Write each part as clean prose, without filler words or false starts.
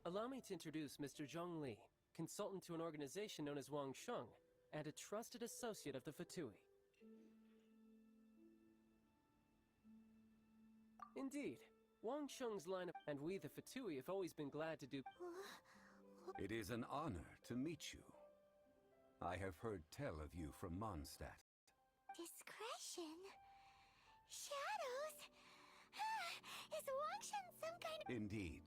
Allow me to introduce Mr. Zhong Li, consultant to an organization known as Wang Sheng, and a trusted associate of the Fatui. Indeed, Wang Sheng's line of... And we, the Fatui, have always been glad to do... It is an honor to meet you. I have heard tell of you from Mondstadt. Discretion? Shadows? Is Wangshen some kind of... Indeed.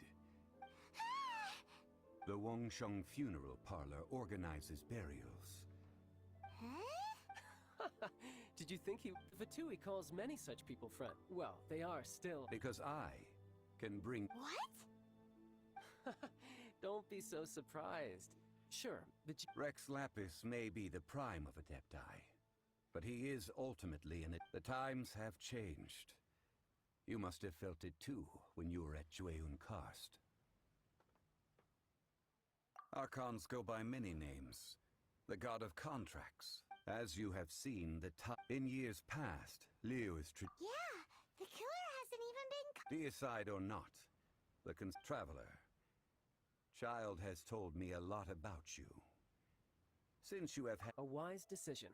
The Wangsheng Funeral Parlor organizes burials. Huh? Did you think he... The Fatui calls many such people friend. Well, they are still... Because I can bring... What? Don't be so surprised. Sure, the... Rex Lapis may be the prime of Adepti, but he is ultimately in it. The times have changed. You must have felt it too when you were at Jueyun Karst. Archons go by many names. The god of contracts. As you have seen, in years past, liyue is Yeah, the killer hasn't even been... Deicide or not, the traveler. Child has told me a lot about you. Since you have had... A wise decision.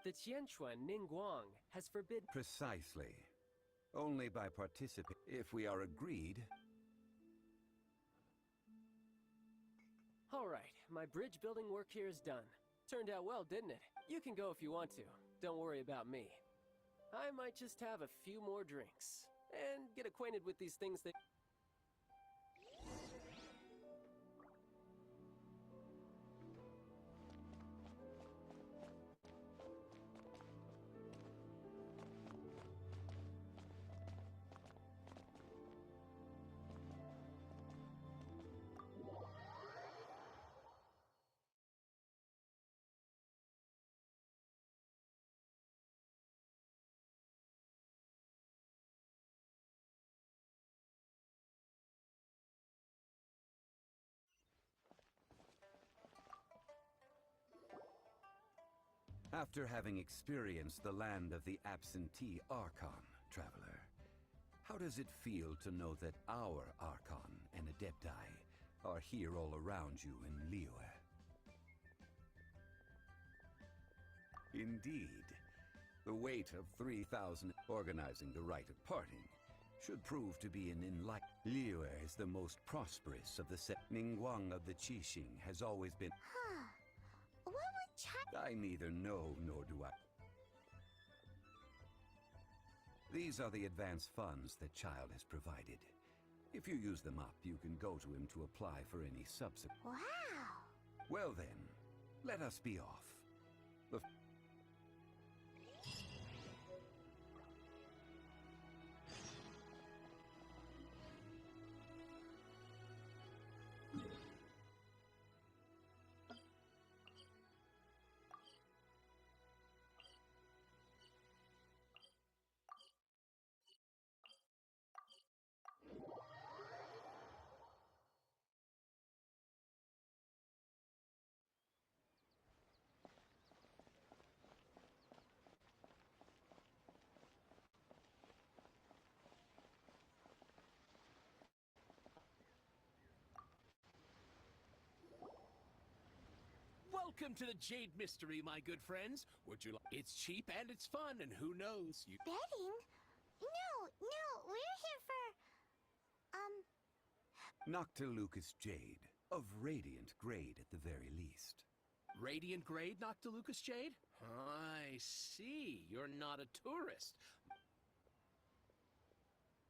The Tianquan Ningguang has forbidden... Precisely. Only by participating. If we are agreed... All right, my bridge building work here is done. Turned out well, didn't it? You can go if you want to. Don't worry about me. I might just have a few more drinks and get acquainted with these things that... After having experienced the land of the absentee Archon, traveler, how does it feel to know that our Archon and Adepti are here all around you in liyue? Indeed, the weight of 3,000 organizing the rite of parting should prove to be an enlightenment. Liyue is the most prosperous of the Ningguang of the Qixing has always been... Huh. What would I neither know nor do I. These are the advance funds that Child has provided. If you use them up, you can go to him to apply for any subsequent... Wow! Well then, let us be off. The... Welcome to the Jade Mystery, my good friends. Would you like... It's cheap and it's fun, and who knows, you... Betting? No, we're here for... Noctilucous Jade, of radiant grade at the very least. Radiant grade, Noctilucous Jade? I see. You're not a tourist.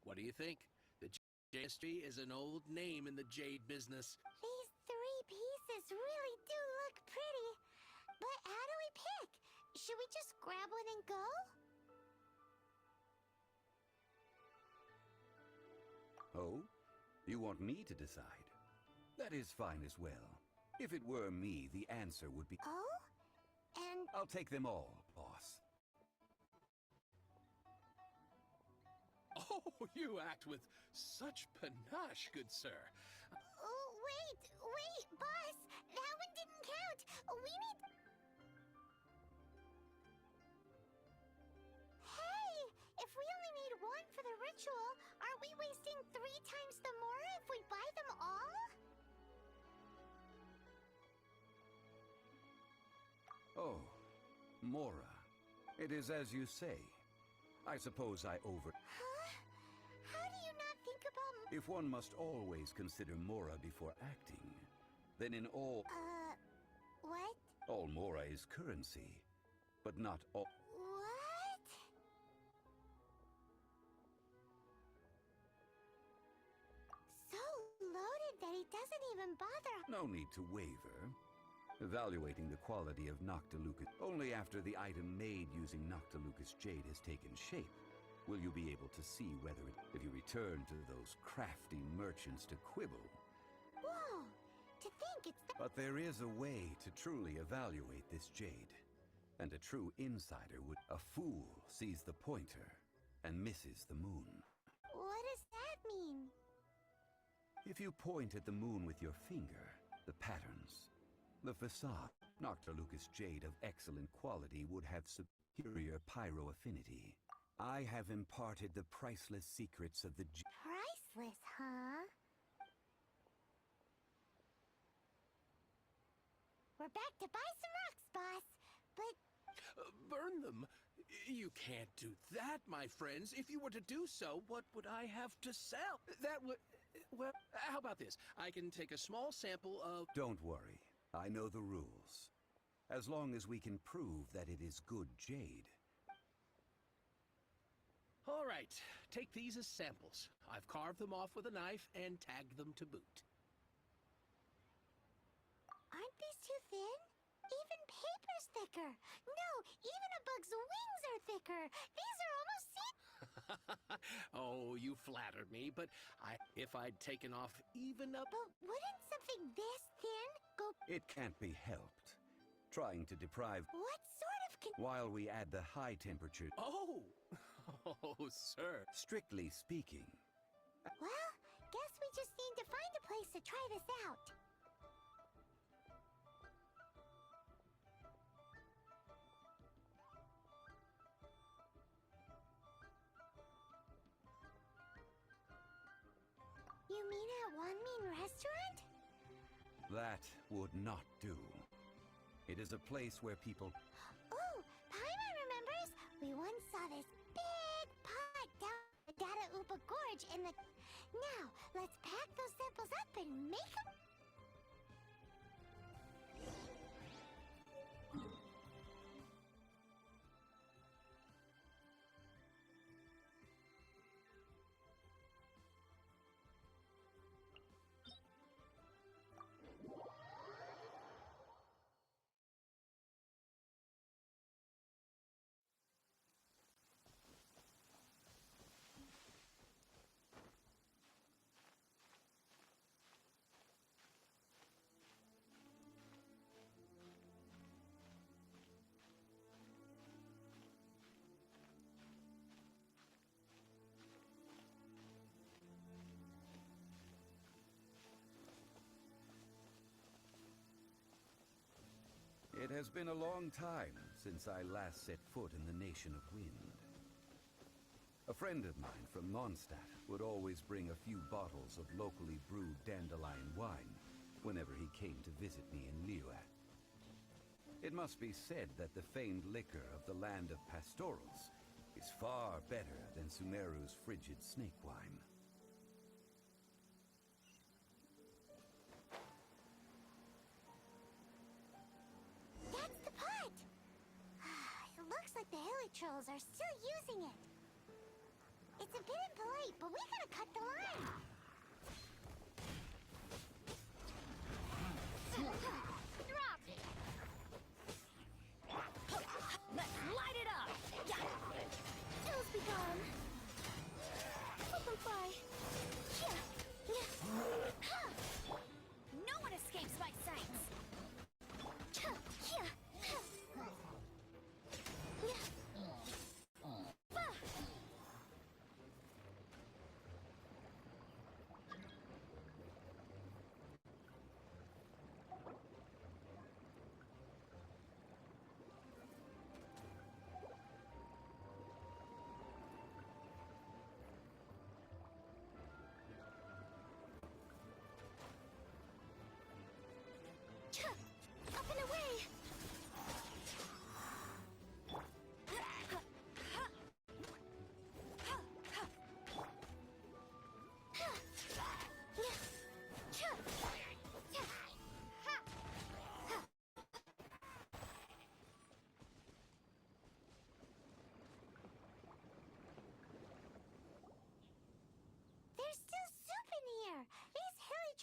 What do you think? The Jade Mystery is an old name in the jade business. These 3 pieces really do look pretty. But how do we pick? Should we just grab one and go? Oh? You want me to decide? That is fine as well. If it were me, the answer would be... Oh? And... I'll take them all, boss. Oh, you act with such panache, good sir. Oh, wait, boss! That one didn't count! We need... Hey! If we only need one for the ritual, aren't we wasting 3 times the more if we buy them all? Oh, Mora. It is as you say. I suppose I over... Huh? How do you not think about... If one must always consider Mora before acting, then in all... What? All Mora is currency, but not all... What? So loaded that he doesn't even bother... No need to waver. Evaluating the quality of Noctilucus only after the item made using Noctilucus jade has taken shape will you be able to see whether it... If you return to those crafty merchants to quibble... Whoa! To think it's... But there is a way to truly evaluate this jade. And a true insider would... A fool sees the pointer and misses the moon. What does that mean? If you point at the moon with your finger, the patterns, the facade, Noctilucus jade of excellent quality would have superior pyro affinity. I have imparted the priceless secrets of the Priceless, huh? We're back to buy some rocks, boss. But Burn them? You can't do that, my friends. If you were to do so, what would I have to sell? That would... Well, how about this? I can take a small sample of... Don't worry. I know the rules. As long as we can prove that it is good jade. All right, take these as samples. I've carved them off with a knife and tagged them to boot. aren't these too thin? Even paper's thicker. No, even a bug's wings are thicker. These are almost Oh, you flattered me, but if I'd taken off even up... But wouldn't something this thin go... It can't be helped. Trying to deprive... What sort of While we add the high temperature... Oh! Oh, sir. Strictly speaking... Well, guess we just need to find a place to try this out. You mean at One Mean Restaurant? That would not do. It is a place where people... Oh, Paimon remembers. We once saw this big pot down the Data Upa Gorge in the... Now, let's pack those samples up and make them... It has been a long time since I last set foot in the Nation of Wind. A friend of mine from Mondstadt would always bring a few bottles of locally brewed dandelion wine whenever he came to visit me in liyue. It must be said that the famed liquor of the land of pastorals is far better than Sumeru's frigid snake wine. That's the pot! It looks like the hilly trolls are still using it. It's a bit impolite, but we gotta cut the line. Drop! Let's light it up! Hills be gone. Let them fly. No one escapes my sights!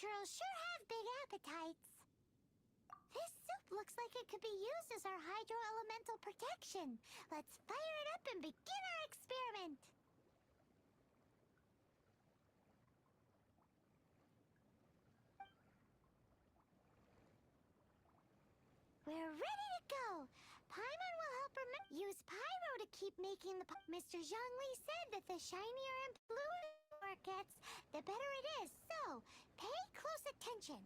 turtles sure have big appetites. This soup looks like it could be used as our hydro-elemental protection. Let's fire it up and begin our experiment. We're ready to go. Paimon will help use Pyro to keep making the Mr. Zhongli said that the shinier and bluer it gets, the better it is. So, pay close attention.